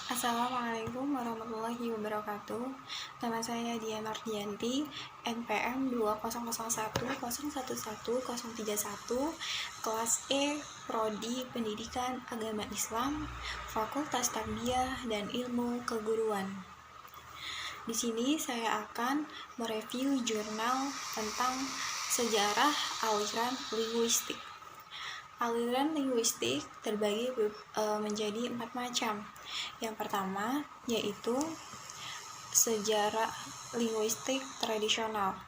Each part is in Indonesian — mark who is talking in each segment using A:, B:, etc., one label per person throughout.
A: Assalamualaikum warahmatullahi wabarakatuh. Nama saya Dian Mardianti, NPM 201010131, kelas E, Prodi Pendidikan Agama Islam, Fakultas Tarbiyah dan Ilmu Keguruan. Di sini saya akan mereview jurnal tentang sejarah aliran linguistik. Aliran linguistik terbagi menjadi 4 macam. Yang pertama yaitu sejarah linguistik tradisional.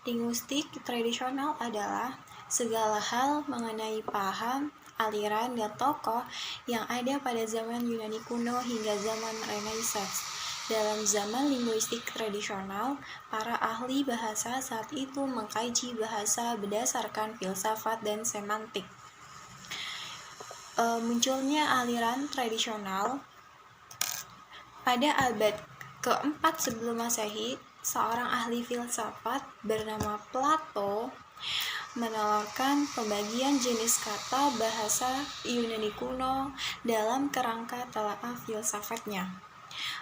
A: Linguistik tradisional adalah segala hal mengenai paham, aliran, dan tokoh yang ada pada zaman Yunani kuno hingga zaman Renaissance. Dalam zaman linguistik tradisional, para ahli bahasa saat itu mengkaji bahasa berdasarkan filsafat dan semantik. Munculnya aliran tradisional pada abad keempat sebelum Masehi, seorang ahli filsafat bernama Plato menawarkan pembagian jenis kata bahasa Yunani kuno dalam kerangka telaah filsafatnya.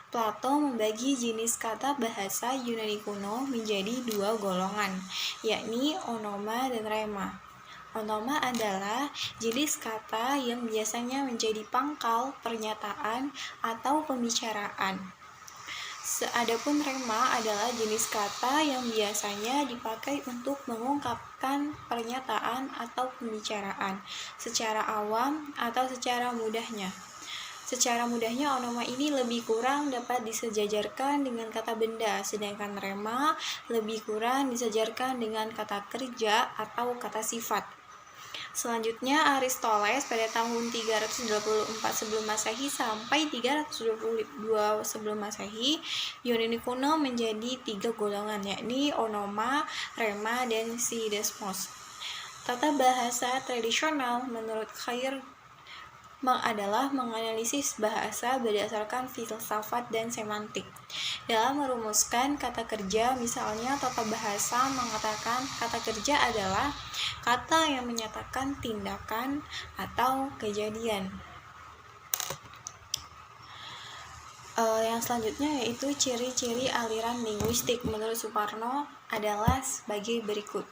A: Plato membagi jenis kata bahasa Yunani kuno menjadi 2 golongan, yakni onoma dan rema. Onoma adalah jenis kata yang biasanya menjadi pangkal pernyataan atau pembicaraan. Adapun rema adalah jenis kata yang biasanya dipakai untuk mengungkapkan pernyataan atau pembicaraan secara awam atau secara mudahnya. Secara mudahnya, onoma ini lebih kurang dapat disejajarkan dengan kata benda, sedangkan rema lebih kurang disejajarkan dengan kata kerja atau kata sifat. Selanjutnya, Aristoteles pada tahun 324 sebelum Masehi sampai 322 sebelum Masehi, Yunani kuno menjadi 3 golongan, yakni onoma, rema, dan sidesmos. Tata bahasa tradisional menurut Khair adalah menganalisis bahasa berdasarkan filsafat dan semantik. Dalam merumuskan kata kerja, misalnya tata bahasa mengatakan kata kerja adalah kata yang menyatakan tindakan atau kejadian. Yang selanjutnya yaitu ciri-ciri aliran linguistik menurut Suparno adalah sebagai berikut.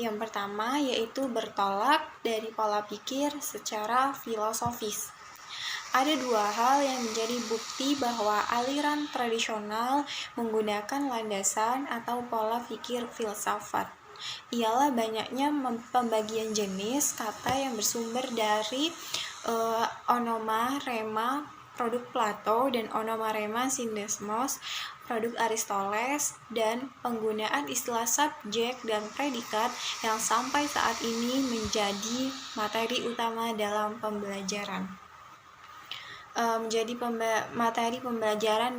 A: Yang pertama yaitu bertolak dari pola pikir secara filosofis. Ada 2 hal yang menjadi bukti bahwa aliran tradisional menggunakan landasan atau pola pikir filsafat. Ialah banyaknya pembagian jenis kata yang bersumber dari onoma, rema, produk Plato, dan onoma, rema, sidesmos, produk Aristoteles, dan penggunaan istilah subjek dan predikat yang sampai saat ini menjadi materi utama dalam pembelajaran. Menjadi materi pembelajaran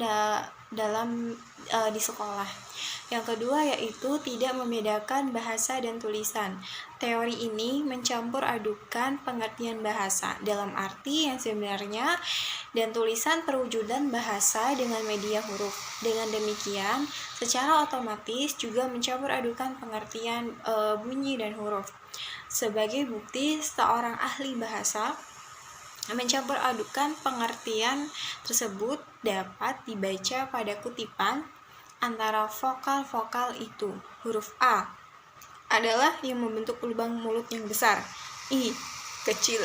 A: dalam di sekolah. Yang kedua yaitu tidak membedakan bahasa dan tulisan. Teori ini mencampur adukan pengertian bahasa dalam arti yang sebenarnya dan tulisan perwujudan bahasa dengan media huruf. Dengan demikian, secara otomatis juga mencampur adukan pengertian bunyi dan huruf. Sebagai bukti, seorang ahli bahasa mencampur adukan pengertian tersebut dapat dibaca pada kutipan antara vokal-vokal itu. Huruf A adalah yang membentuk lubang mulut yang besar, I kecil,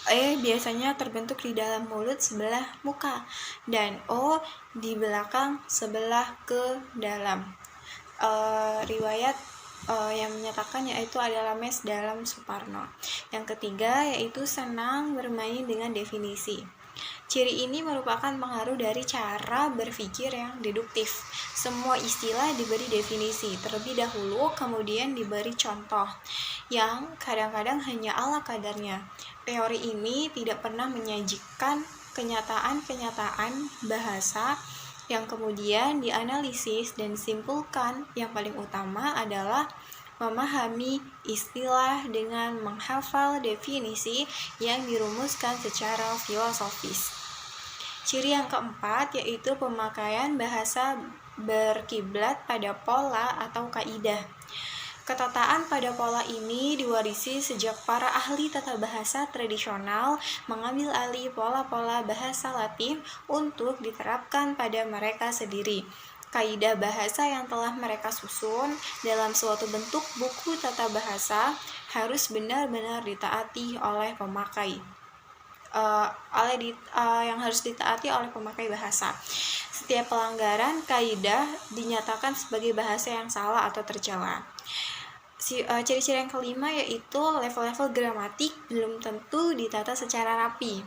A: E biasanya terbentuk di dalam mulut sebelah muka, dan O di belakang sebelah ke dalam. Riwayat yang menyatakan yaitu adalah Mes dalam Suparno. Yang ketiga yaitu senang bermain dengan definisi. Ciri ini merupakan pengaruh dari cara berpikir yang deduktif. Semua istilah diberi definisi terlebih dahulu, kemudian diberi contoh yang kadang-kadang hanya ala kadarnya. Teori ini tidak pernah menyajikan kenyataan-kenyataan bahasa yang kemudian dianalisis dan disimpulkan. Yang paling utama adalah memahami istilah dengan menghafal definisi yang dirumuskan secara filosofis. Ciri yang keempat yaitu pemakaian bahasa berkiblat pada pola atau kaidah. Ketataan pada pola ini diwarisi sejak para ahli tata bahasa tradisional mengambil alih pola-pola bahasa Latin untuk diterapkan pada mereka sendiri. Kaidah bahasa yang telah mereka susun dalam suatu bentuk buku tata bahasa harus benar-benar ditaati oleh pemakai. Yang harus ditaati oleh pemakai bahasa. Setiap pelanggaran kaidah dinyatakan sebagai bahasa yang salah atau tercela. Ciri-ciri yang kelima yaitu level-level gramatik belum tentu ditata secara rapi.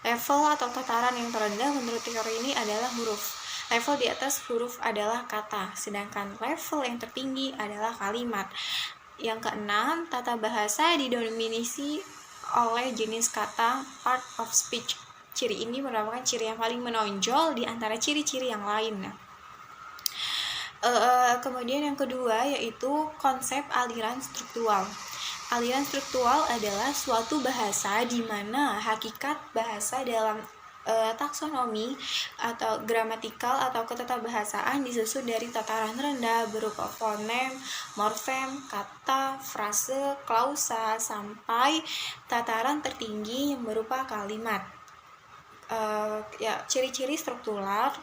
A: Level atau tataran yang terendah menurut teori ini adalah huruf. Level di atas huruf adalah kata, sedangkan level yang tertinggi adalah kalimat. Yang keenam, tata bahasa didominasi oleh jenis kata part of speech. Ciri ini merupakan ciri yang paling menonjol di antara ciri-ciri yang lain. Kemudian yang kedua yaitu konsep aliran struktural. Aliran struktural adalah suatu bahasa di mana hakikat bahasa dalam taksonomi atau gramatikal atau ketatabahasaan disusun dari tataran rendah berupa fonem, morfem, kata, frase, klausa sampai tataran tertinggi yang berupa kalimat. Ciri-ciri struktural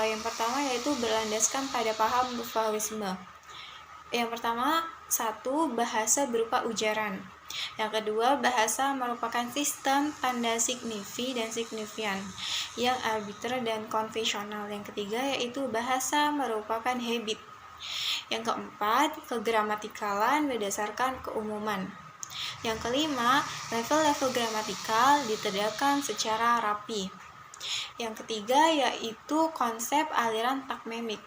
A: yang pertama yaitu berlandaskan pada paham morfologisme. Yang pertama, satu, bahasa berupa ujaran. Yang kedua, bahasa merupakan sistem tanda signifi dan signifian yang arbiter dan konvensional. Yang ketiga yaitu bahasa merupakan habit. Yang keempat, kegramatikalan berdasarkan keumuman. Yang kelima, level-level gramatikal ditegakkan secara rapi. Yang ketiga yaitu konsep aliran takmemik.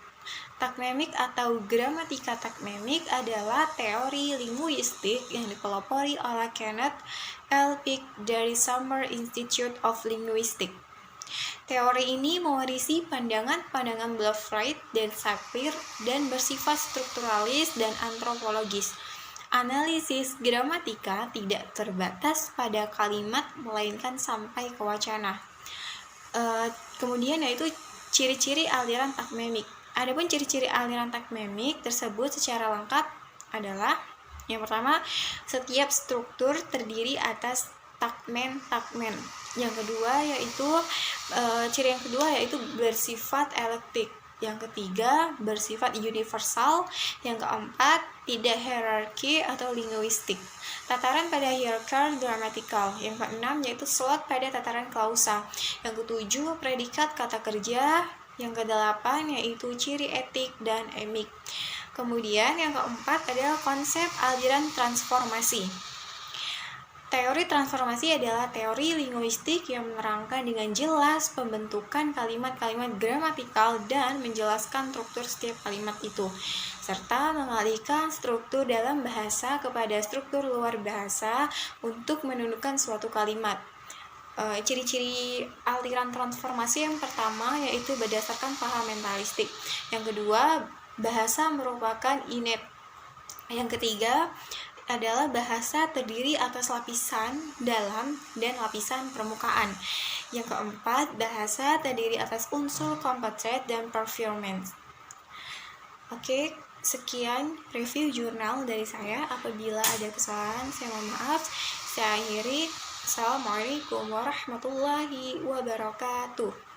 A: Takmemik atau gramatika takmemik adalah teori linguistik yang dipelopori oleh Kenneth L. Peck dari Summer Institute of Linguistics. Teori ini mewarisi pandangan-pandangan Blaufreit dan Sapir dan bersifat strukturalis dan antropologis. Analisis gramatika tidak terbatas pada kalimat melainkan sampai ke wacana. Kemudian yaitu ciri-ciri aliran takmemik. Adapun ciri-ciri aliran takmemik tersebut secara lengkap adalah yang pertama, setiap struktur terdiri atas takmen. Yang kedua yaitu ciri yang kedua yaitu bersifat elektik. Yang ketiga, bersifat universal. Yang keempat, tidak hierarki atau linguistik. Tataran pada hierarkal gramatikal. Yang keenam yaitu slot pada tataran klausa. Yang ketujuh, predikat kata kerja. Yang kedelapan yaitu ciri etik dan emik. Kemudian yang keempat adalah konsep aliran transformasi. Teori transformasi adalah teori linguistik yang menerangkan dengan jelas pembentukan kalimat-kalimat gramatikal dan menjelaskan struktur setiap kalimat itu, serta mengalihkan struktur dalam bahasa kepada struktur luar bahasa untuk menundukkan suatu kalimat. Ciri-ciri aliran transformasi yang pertama yaitu berdasarkan paham mentalistik. Yang kedua, bahasa merupakan innate. Yang ketiga adalah bahasa terdiri atas lapisan dalam dan lapisan permukaan. Yang keempat, bahasa terdiri atas unsur composite dan performance. Oke, sekian review jurnal dari saya. Apabila ada kesalahan, saya mohon maaf. Saya akhiri. Assalamualaikum warahmatullahi wabarakatuh.